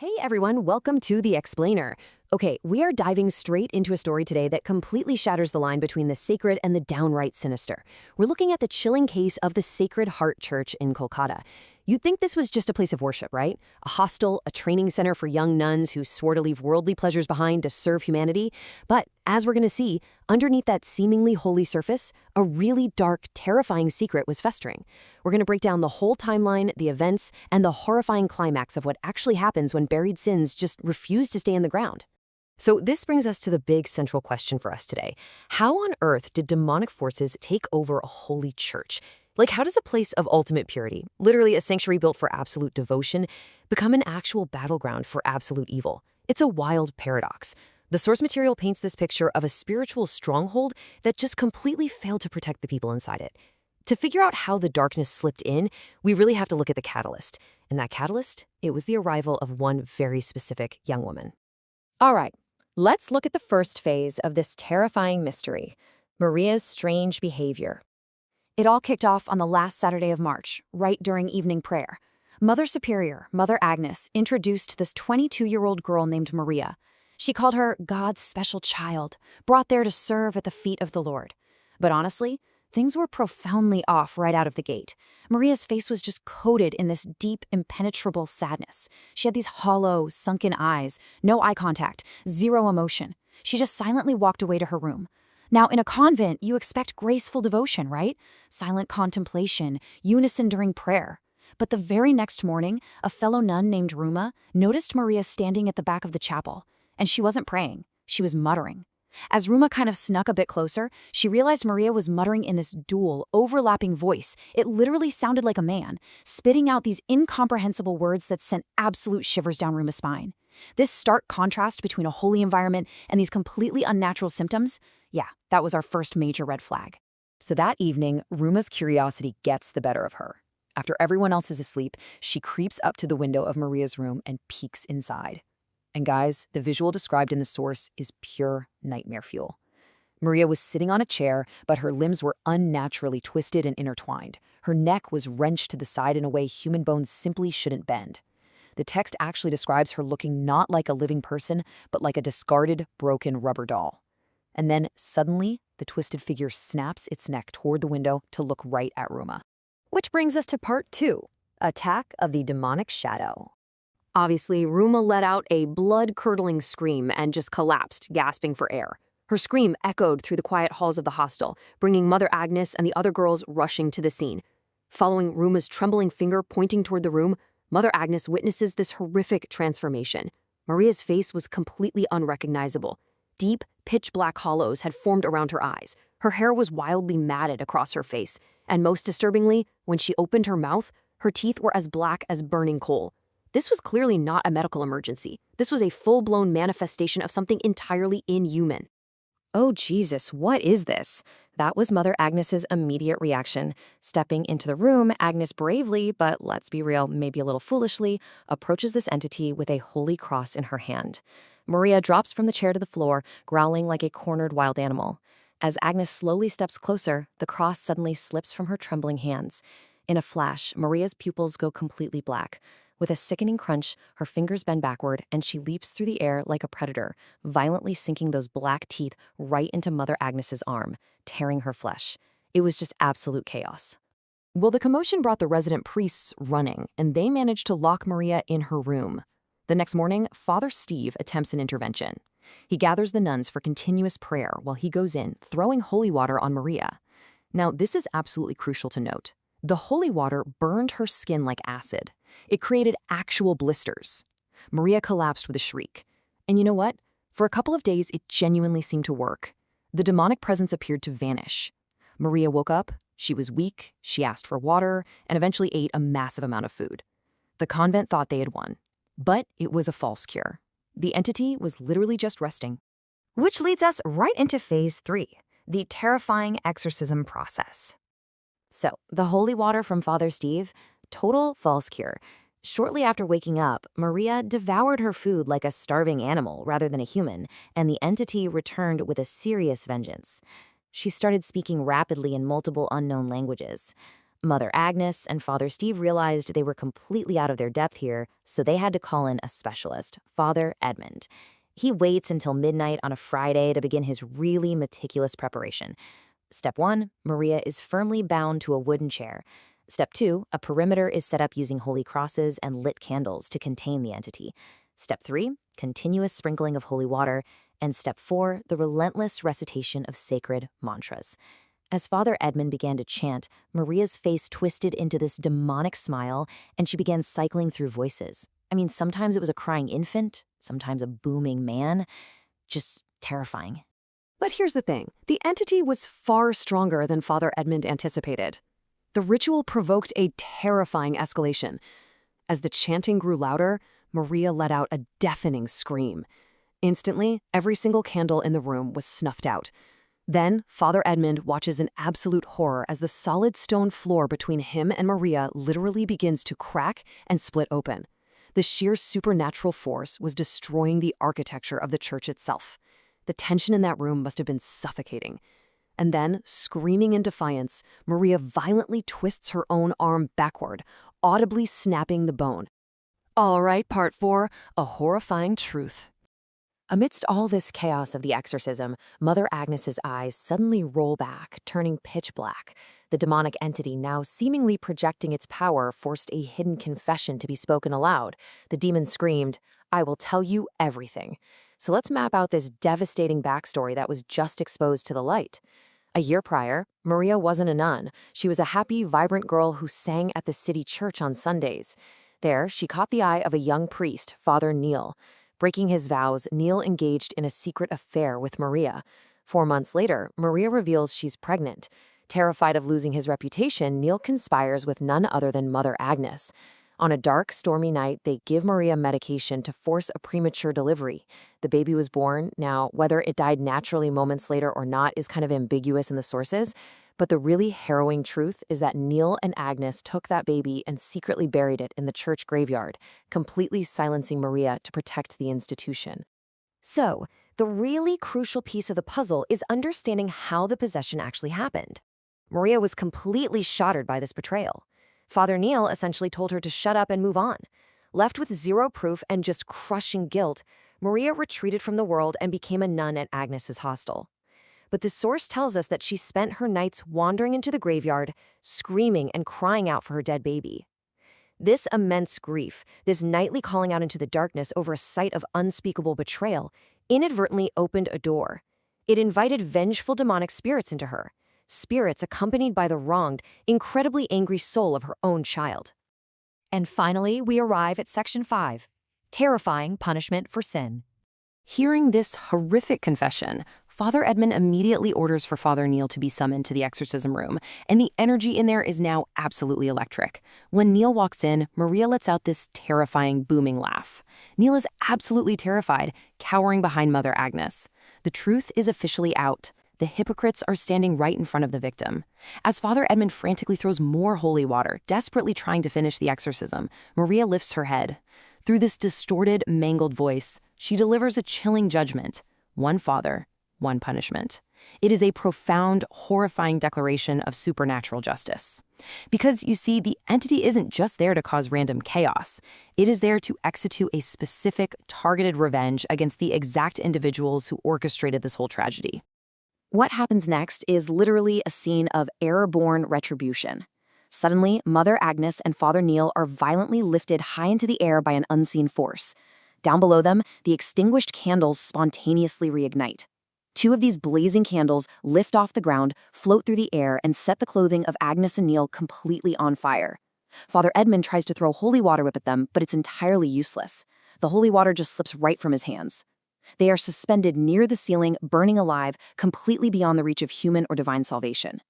Hey everyone, welcome to The Explainer. Okay, we are diving straight into a story today that completely shatters the line between the sacred and the downright sinister. We're looking at the chilling case of the Sacred Heart Church in Kolkata. You'd think this was just a place of worship, right? A hostel, a training center for young nuns who swore to leave worldly pleasures behind to serve humanity. But as we're going to see, underneath that seemingly holy surface, a really dark, terrifying secret was festering. We're going to break down the whole timeline, the events, and the horrifying climax of what actually happens when buried sins just refuse to stay in the ground. So this brings us to the big central question for us today. How on earth did demonic forces take over a holy church? Like, how does a place of ultimate purity, literally a sanctuary built for absolute devotion, become an actual battleground for absolute evil? It's a wild paradox. The source material paints this picture of a spiritual stronghold that just completely failed to protect the people inside it. To figure out how the darkness slipped in, we really have to look at the catalyst. And that catalyst, it was the arrival of one very specific young woman. All right, let's look at the first phase of this terrifying mystery, Maria's strange behavior. It all kicked off on the last Saturday of March, right during evening prayer. Mother Superior, Mother Agnes, introduced this 22-year-old girl named Maria. She called her God's special child, brought there to serve at the feet of the Lord. But honestly, things were profoundly off right out of the gate. Maria's face was just coated in this deep, impenetrable sadness. She had these hollow, sunken eyes, no eye contact, zero emotion. She just silently walked away to her room. Now, in a convent, you expect graceful devotion, right? Silent contemplation, unison during prayer. But the very next morning, a fellow nun named Ruma noticed Maria standing at the back of the chapel. And she wasn't praying, she was muttering. As Ruma kind of snuck a bit closer, she realized Maria was muttering in this dual, overlapping voice. It literally sounded like a man, spitting out these incomprehensible words that sent absolute shivers down Ruma's spine. This stark contrast between a holy environment and these completely unnatural symptoms, yeah, that was our first major red flag. So that evening, Ruma's curiosity gets the better of her. After everyone else is asleep, she creeps up to the window of Maria's room and peeks inside. And guys, the visual described in the source is pure nightmare fuel. Maria was sitting on a chair, but her limbs were unnaturally twisted and intertwined. Her neck was wrenched to the side in a way human bones simply shouldn't bend. The text actually describes her looking not like a living person, but like a discarded, broken rubber doll. And then, suddenly, the twisted figure snaps its neck toward the window to look right at Ruma. Which brings us to part 2, Attack of the Demonic Shadow. Obviously, Ruma let out a blood-curdling scream and just collapsed, gasping for air. Her scream echoed through the quiet halls of the hostel, bringing Mother Agnes and the other girls rushing to the scene. Following Ruma's trembling finger pointing toward the room, Mother Agnes witnesses this horrific transformation. Maria's face was completely unrecognizable. Deep, pitch-black hollows had formed around her eyes. Her hair was wildly matted across her face. And most disturbingly, when she opened her mouth, her teeth were as black as burning coal. This was clearly not a medical emergency. This was a full-blown manifestation of something entirely inhuman. Oh, Jesus, what is this? That was Mother Agnes's immediate reaction. Stepping into the room, Agnes bravely, but let's be real, maybe a little foolishly, approaches this entity with a holy cross in her hand. Maria drops from the chair to the floor, growling like a cornered wild animal. As Agnes slowly steps closer, the cross suddenly slips from her trembling hands. In a flash, Maria's pupils go completely black. With a sickening crunch, her fingers bend backward, and she leaps through the air like a predator, violently sinking those black teeth right into Mother Agnes's arm, tearing her flesh. It was just absolute chaos. Well, the commotion brought the resident priests running, and they managed to lock Maria in her room. The next morning, Father Steve attempts an intervention. He gathers the nuns for continuous prayer while he goes in, throwing holy water on Maria. Now, this is absolutely crucial to note. The holy water burned her skin like acid. It created actual blisters. Maria collapsed with a shriek. And you know what? For a couple of days, it genuinely seemed to work. The demonic presence appeared to vanish. Maria woke up, she was weak, she asked for water, and eventually ate a massive amount of food. The convent thought they had won. But it was a false cure. The entity was literally just resting. Which leads us right into phase 3, the terrifying exorcism process. So, the holy water from Father Steve, total false cure. Shortly after waking up, Maria devoured her food like a starving animal rather than a human, and the entity returned with a serious vengeance. She started speaking rapidly in multiple unknown languages. Mother Agnes and Father Steve realized they were completely out of their depth here, so they had to call in a specialist, Father Edmund. He waits until midnight on a Friday to begin his really meticulous preparation. Step 1, Maria is firmly bound to a wooden chair. Step 2, a perimeter is set up using holy crosses and lit candles to contain the entity. Step 3, continuous sprinkling of holy water. And Step 4, the relentless recitation of sacred mantras. As Father Edmund began to chant, Maria's face twisted into this demonic smile, and she began cycling through voices. I mean, sometimes it was a crying infant, sometimes a booming man. Just terrifying. But here's the thing. The entity was far stronger than Father Edmund anticipated. The ritual provoked a terrifying escalation. As the chanting grew louder, Maria let out a deafening scream. Instantly, every single candle in the room was snuffed out. Then, Father Edmund watches in absolute horror as the solid stone floor between him and Maria literally begins to crack and split open. The sheer supernatural force was destroying the architecture of the church itself. The tension in that room must have been suffocating. And then, screaming in defiance, Maria violently twists her own arm backward, audibly snapping the bone. All right, part 4, a horrifying truth. Amidst all this chaos of the exorcism, Mother Agnes's eyes suddenly roll back, turning pitch black. The demonic entity, now seemingly projecting its power, forced a hidden confession to be spoken aloud. The demon screamed, "I will tell you everything." So let's map out this devastating backstory that was just exposed to the light. A year prior, Maria wasn't a nun. She was a happy, vibrant girl who sang at the city church on Sundays. There, she caught the eye of a young priest, Father Neil. Breaking his vows, Neil engaged in a secret affair with Maria. 4 months later, Maria reveals she's pregnant. Terrified of losing his reputation, Neil conspires with none other than Mother Agnes. On a dark, stormy night, they give Maria medication to force a premature delivery. The baby was born. Now, whether it died naturally moments later or not is kind of ambiguous in the sources, but the really harrowing truth is that Neil and Agnes took that baby and secretly buried it in the church graveyard, completely silencing Maria to protect the institution. So, the really crucial piece of the puzzle is understanding how the possession actually happened. Maria was completely shattered by this betrayal. Father Neil essentially told her to shut up and move on. Left with zero proof and just crushing guilt, Maria retreated from the world and became a nun at Agnes's hostel. But the source tells us that she spent her nights wandering into the graveyard, screaming and crying out for her dead baby. This immense grief, this nightly calling out into the darkness over a sight of unspeakable betrayal, inadvertently opened a door. It invited vengeful demonic spirits into her, spirits accompanied by the wronged, incredibly angry soul of her own child. And finally, we arrive at Section 5, terrifying punishment for sin. Hearing this horrific confession, Father Edmund immediately orders for Father Neil to be summoned to the exorcism room, and the energy in there is now absolutely electric. When Neil walks in, Maria lets out this terrifying, booming laugh. Neil is absolutely terrified, cowering behind Mother Agnes. The truth is officially out. The hypocrites are standing right in front of the victim. As Father Edmund frantically throws more holy water, desperately trying to finish the exorcism, Maria lifts her head. Through this distorted, mangled voice, she delivers a chilling judgment. One father, one punishment. It is a profound, horrifying declaration of supernatural justice. Because, you see, the entity isn't just there to cause random chaos. It is there to execute a specific, targeted revenge against the exact individuals who orchestrated this whole tragedy. What happens next is literally a scene of airborne retribution. Suddenly, Mother Agnes and Father Neil are violently lifted high into the air by an unseen force. Down below them, the extinguished candles spontaneously reignite. 2 of these blazing candles lift off the ground, float through the air, and set the clothing of Agnes and Neil completely on fire. Father Edmund tries to throw holy water whip at them, but it's entirely useless. The holy water just slips right from his hands. They are suspended near the ceiling, burning alive, completely beyond the reach of human or divine salvation.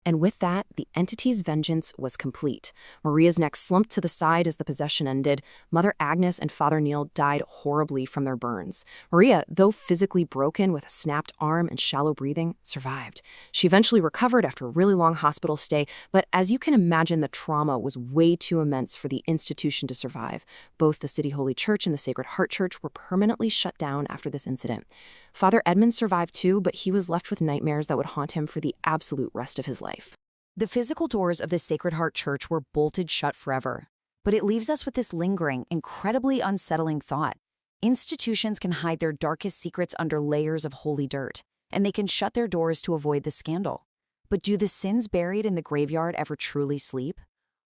And with that, the entity's vengeance was complete. Maria's neck slumped to the side as the possession ended. Mother Agnes and Father Neil died horribly from their burns. Maria, though physically broken with a snapped arm and shallow breathing, survived. She eventually recovered after a really long hospital stay, but as you can imagine, the trauma was way too immense for the institution to survive. Both the City Holy Church and the Sacred Heart Church were permanently shut down after this incident. Father Edmund survived too, but he was left with nightmares that would haunt him for the absolute rest of his life. The physical doors of the Sacred Heart Church were bolted shut forever. But it leaves us with this lingering, incredibly unsettling thought. Institutions can hide their darkest secrets under layers of holy dirt, and they can shut their doors to avoid the scandal. But do the sins buried in the graveyard ever truly sleep?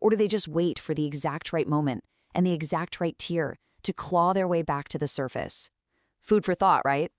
Or do they just wait for the exact right moment and the exact right tear to claw their way back to the surface? Food for thought, right?